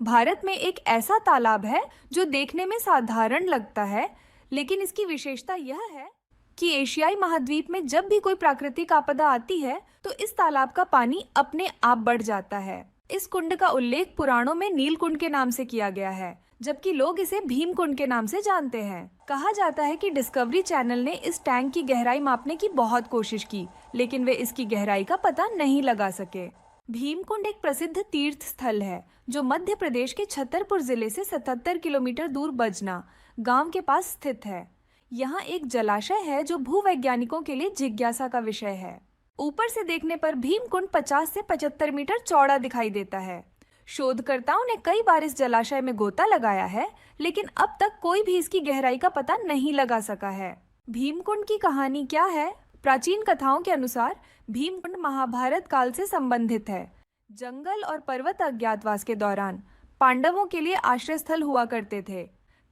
भारत में एक ऐसा तालाब है जो देखने में साधारण लगता है, लेकिन इसकी विशेषता यह है कि एशियाई महाद्वीप में जब भी कोई प्राकृतिक आपदा आती है तो इस तालाब का पानी अपने आप बढ़ जाता है। इस कुंड का उल्लेख पुराणों में नीलकुंड के नाम से किया गया है, जबकि लोग इसे भीमकुंड के नाम से जानते हैं। कहा जाता है कि डिस्कवरी चैनल ने इस टैंक की गहराई मापने की बहुत कोशिश की, लेकिन वे इसकी गहराई का पता नहीं लगा सके। भीमकुंड एक प्रसिद्ध तीर्थ स्थल है जो मध्य प्रदेश के छतरपुर जिले से 77 किलोमीटर दूर बजना गांव के पास स्थित है। यहाँ एक जलाशय है जो भूवैज्ञानिकों के लिए जिज्ञासा का विषय है। ऊपर से देखने पर भीमकुंड 50 से 75 मीटर चौड़ा दिखाई देता है। शोधकर्ताओं ने कई बार इस जलाशय में गोता लगाया है, लेकिन अब तक कोई भी इसकी गहराई का पता नहीं लगा सका है। भीमकुंड की कहानी क्या है? प्राचीन कथाओं के अनुसार भीमकुंड महाभारत काल से संबंधित है। जंगल और पर्वत अज्ञातवास के दौरान पांडवों के लिए आश्रय स्थल हुआ करते थे।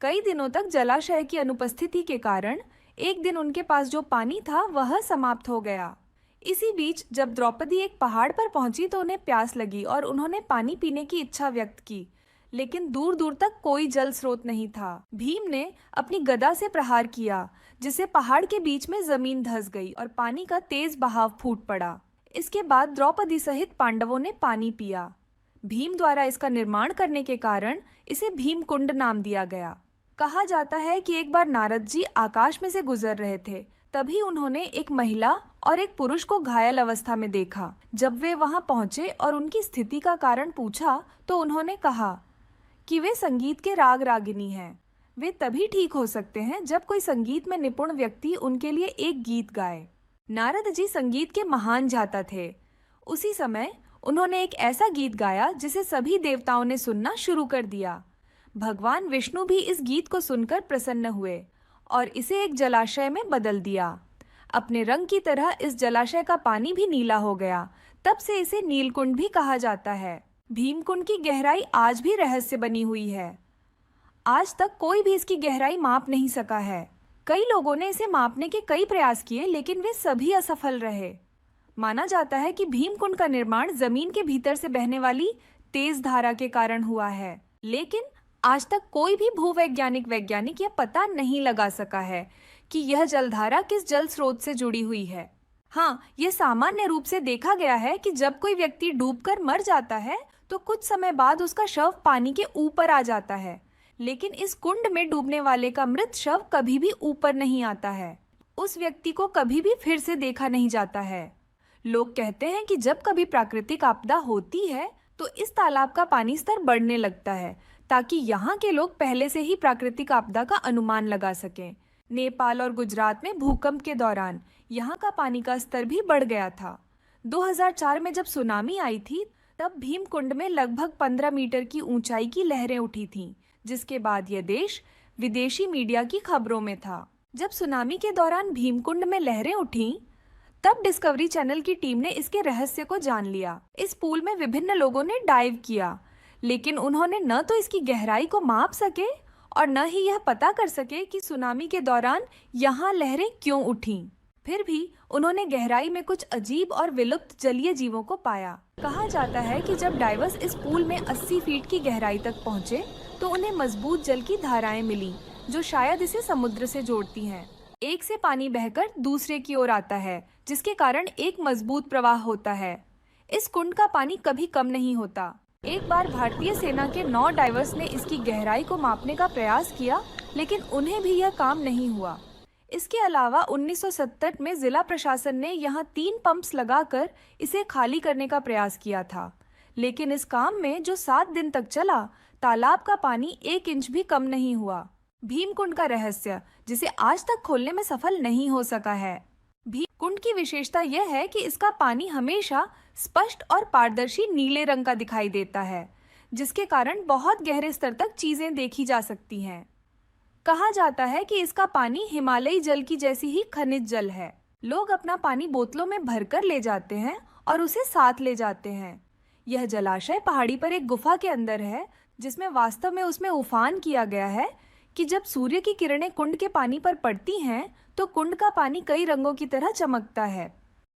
कई दिनों तक जलाशय की अनुपस्थिति के कारण एक दिन उनके पास जो पानी था वह समाप्त हो गया। इसी बीच जब द्रौपदी एक पहाड़ पर पहुंची तो उन्हें प्यास लगी और उन्होंने पानी पीने की इच्छा व्यक्त की, लेकिन दूर दूर तक कोई जल स्रोत नहीं था। भीम ने अपनी गदा से प्रहार किया, जिससे पहाड़ के बीच में जमीन धंस गई और पानी का तेज बहाव फूट पड़ा। इसके बाद द्रौपदी सहित पांडवों ने पानी पिया। भीम द्वारा इसका निर्माण करने के कारण इसे भीमकुंड नाम दिया गया। कहा जाता है कि एक बार नारद जी आकाश में से गुजर रहे थे, तभी उन्होंने एक महिला और एक पुरुष को घायल अवस्था में देखा। जब वे वहां पहुंचे और उनकी स्थिति का कारण पूछा तो उन्होंने कहा कि वे संगीत के राग रागिनी हैं। वे तभी ठीक हो सकते हैं जब कोई संगीत में निपुण व्यक्ति उनके लिए एक गीत गाए। नारद जी संगीत के महान जाता थे। उसी समय उन्होंने एक ऐसा गीत गाया जिसे सभी देवताओं ने सुनना शुरू कर दिया। भगवान विष्णु भी इस गीत को सुनकर प्रसन्न हुए और इसे एक जलाशय में बदल दिया। अपने रंग की तरह इस जलाशय का पानी भी नीला हो गया। तब से इसे नीलकुंड भी कहा जाता है। भीमकुंड की गहराई आज भी रहस्य बनी हुई है। आज तक कोई भी इसकी गहराई माप नहीं सका है। कई लोगों ने इसे मापने के कई प्रयास किए, लेकिन वे सभी असफल रहे। माना जाता है कि भीमकुंड का निर्माण जमीन के भीतर से बहने वाली तेज धारा के कारण हुआ है, लेकिन आज तक कोई भी वैज्ञानिक यह पता नहीं लगा सका है कि यह जलधारा किस जल स्रोत से जुड़ी हुई है। हाँ, यह सामान्य रूप से देखा गया है कि जब कोई व्यक्ति डूबकर मर जाता है तो कुछ समय बाद उसका शव पानी के ऊपर आ जाता है, लेकिन इस कुंड में डूबने वाले का मृत शव कभी भी ऊपर नहीं आता है। उस व्यक्ति को कभी भी फिर से देखा नहीं जाता है। लोग कहते हैं कि जब कभी प्राकृतिक आपदा होती है तो इस तालाब का पानी स्तर बढ़ने लगता है, ताकि यहाँ के लोग पहले से ही प्राकृतिक आपदा का अनुमान लगा सकें। नेपाल और गुजरात में भूकंप के दौरान यहाँ का पानी का स्तर भी बढ़ गया था। 2004 में जब सुनामी आई थी तब भीमकुंड में लगभग 15 मीटर की ऊंचाई की लहरें उठी थीं, जिसके बाद यह देश विदेशी मीडिया की खबरों में था। जब सुनामी के दौरान भीमकुंड में लहरें उठीं, तब डिस्कवरी चैनल की टीम ने इसके रहस्य को जान लिया। इस पूल में विभिन्न लोगों ने डाइव किया, लेकिन उन्होंने न तो इसकी गहराई को माप सके और न ही यह पता कर सके कि सुनामी के दौरान यहाँ लहरें क्यों उठीं। फिर भी उन्होंने गहराई में कुछ अजीब और विलुप्त जलीय जीवों को पाया। कहा जाता है कि जब डाइवर्स इस पूल में 80 फीट की गहराई तक पहुँचे तो उन्हें मजबूत जल की धाराएं मिली, जो शायद इसे समुद्र से जोड़ती हैं। एक से पानी बहकर दूसरे की ओर आता है, जिसके कारण एक मजबूत प्रवाह होता है। इस कुंड का पानी कभी कम नहीं होता। एक बार भारतीय सेना के 9 डाइवर्स ने इसकी गहराई को मापने का प्रयास किया, लेकिन उन्हें भी यह काम नहीं हुआ। इसके अलावा 1970 में जिला प्रशासन ने यहाँ 3 पंप्स लगाकर इसे खाली करने का प्रयास किया था, लेकिन इस काम में जो 7 दिन तक चला, तालाब का पानी 1 इंच भी कम नहीं हुआ। भीमकुंड का रहस्य, जिसे आज तक खोलने में सफल नहीं हो सका है। भीमकुंड की विशेषता यह है कि इसका पानी हमेशा स्पष्ट और पारदर्शी नीले रंग का दिखाई देता है, जिसके कारण बहुत गहरे स्तर तक चीजें देखी जा सकती हैं। कहा जाता है कि इसका पानी हिमालयी जल की जैसी ही खनिज जल है। लोग अपना पानी बोतलों में भरकर ले जाते हैं और उसे साथ ले जाते हैं। यह जलाशय पहाड़ी पर एक गुफा के अंदर है, जिसमें वास्तव में उसमें उफान किया गया है कि जब सूर्य की किरणें कुंड के पानी पर पड़ती हैं तो कुंड का पानी कई रंगों की तरह चमकता है।